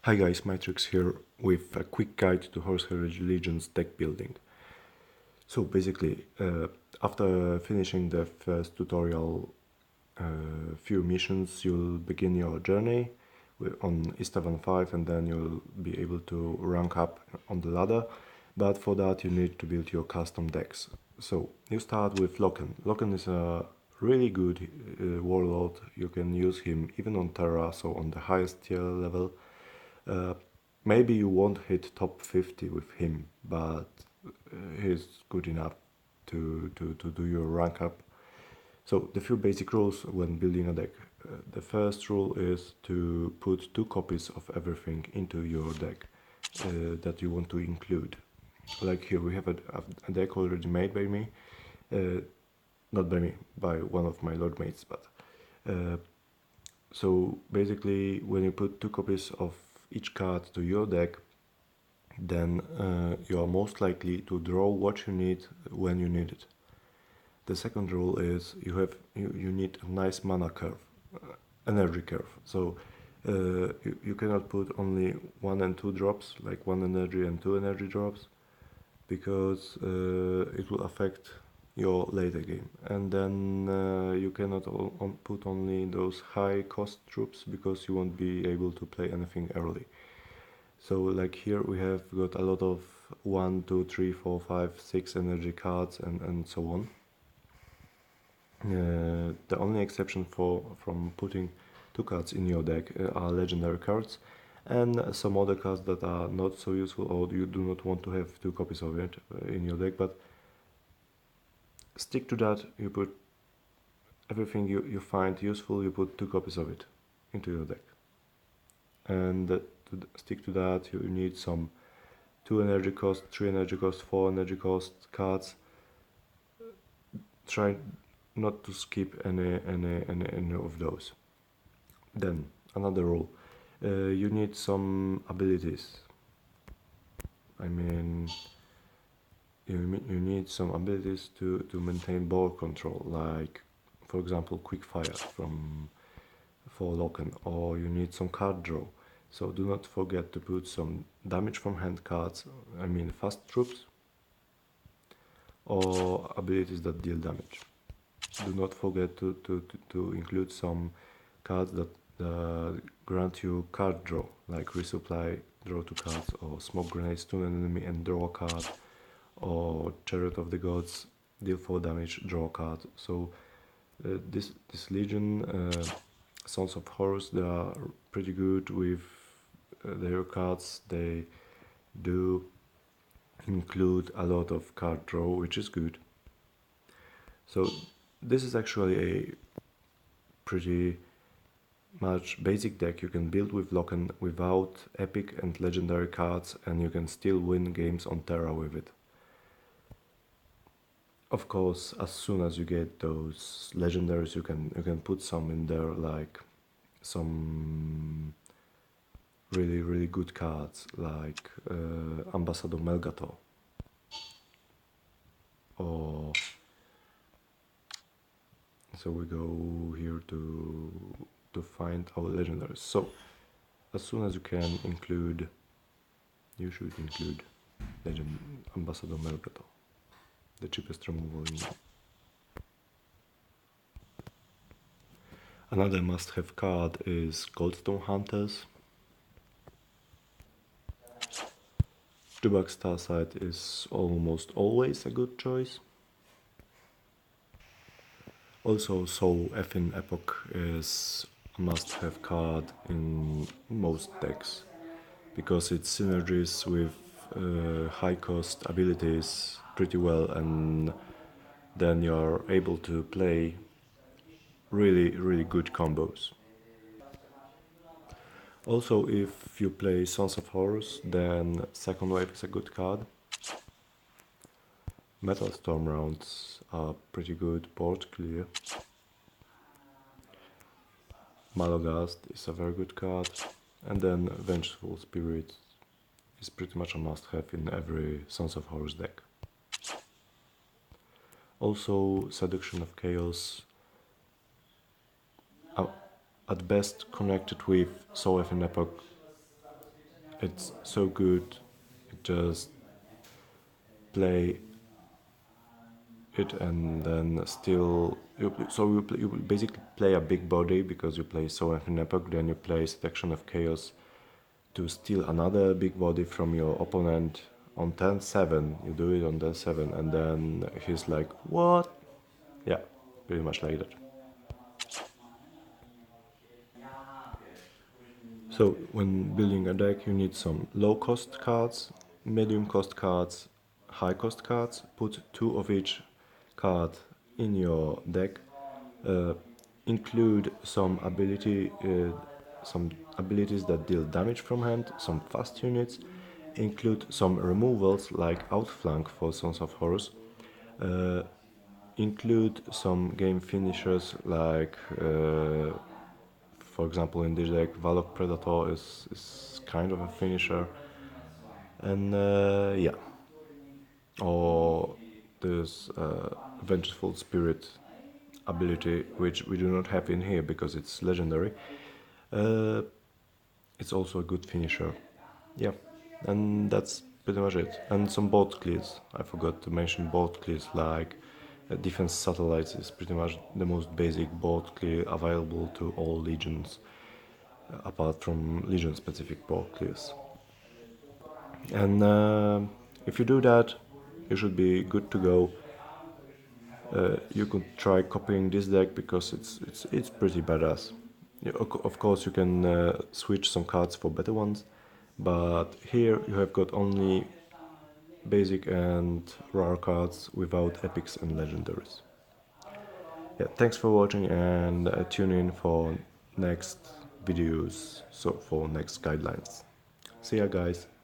Hi guys, Mytrix here with a quick guide to Horus Heresy Legions deck building. So basically, after finishing the first tutorial few missions, you'll begin your journey on Istavan 5 and then you'll be able to rank up on the ladder. But for that you need to build your custom decks. So you start with Loken. Loken is a really good warlord. You can use him even on Terra, so on the highest tier level. Maybe you won't hit top 50 with him, but he's good enough to do your rank up. So the few basic rules when building a deck. The first rule is to put 2 copies of everything into your deck that you want to include. Like here we have a deck already made by me, not by me, by one of my lord mates, but so basically when you put 2 copies of each card to your deck, then you are most likely to draw what you need when you need it. The second rule is you need a nice mana curve, energy curve. So you cannot put only 1 and 2 drops, like 1 energy and 2 energy drops, because it will affect your later game. And then you cannot put only those high cost troops, because you won't be able to play anything early. So like here we have got a lot of 1, 2, 3, 4, 5, 6 energy cards and so on. The only exception from putting 2 cards in your deck are legendary cards and some other cards that are not so useful, or you do not want to have 2 copies of it in your deck, but stick to that. You put everything you find useful, you put 2 copies of it into your deck. And to stick to that, you need some 2 energy cost, 3 energy cost, 4 energy cost cards. Try not to skip any of those. Then another rule, you need some abilities. I mean, you need some abilities to maintain ball control, like for example quickfire for Loken, or you need some card draw. So do not forget to put some damage from hand cards, I mean fast troops, or abilities that deal damage. Do not forget to include some cards that grant you card draw, like resupply, draw 2 cards, or smoke grenades, stun an enemy and draw a card, or Chariot of the Gods, deal 4 damage, draw a card. So this legion, Sons of Horus, they are pretty good with their cards. They do include a lot of card draw, which is good. So this is actually a pretty much basic deck you can build with Loken without epic and legendary cards, and you can still win games on Terra with it. Of course, as soon as you get those legendaries, you can put some in there, like some really good cards, like Ambassador Melgator, or so we go here to find our legendaries. So as soon as you can you should include Legend Ambassador Melgator, the cheapest removal in game. Another must-have card is Goldstone Hunters. Debug Starsight is almost always a good choice. Also, Soul Effin Epoch is a must-have card in most decks, because it synergies with high-cost abilities pretty well, and then you're able to play really good combos. Also, if you play Sons of Horus, then Second Wave is a good card. Metal Storm rounds are pretty good board clear. Malogast is a very good card, and then Vengeful Spirit is pretty much a must-have in every Sons of Horus deck. Also, Seduction of Chaos, at best connected with Soul Effin Epoch, it's so good. Just play it and then still you basically play a big body because you play Soul and Epoch, then you play Seduction of Chaos to steal another big body from your opponent on turn 7. You do it on turn 7 and then he's like, what? Yeah, pretty much like that. So when building a deck you need some low cost cards, medium cost cards, high cost cards. Put 2 of each card in your deck. Uh, Include some abilities that deal damage from hand, some fast units. Include some removals like Outflank for Sons of Horus. Uh, Include some game finishers like, for example, in this deck, Valok Predator is kind of a finisher. And yeah, or there's Vengeful Spirit ability, which we do not have in here because it's legendary. Uh, it's also a good finisher. Yeah, and that's pretty much it. And some board clears. I forgot to mention board clears like Defense Satellites is pretty much the most basic board clear available to all legions, apart from legion specific board clears. And if you do that, you should be good to go. You could try copying this deck because it's pretty badass. Of course, you can switch some cards for better ones, but here you have got only basic and rare cards without epics and legendaries. Yeah, thanks for watching and tune in for next videos, so for next guidelines. See ya, guys.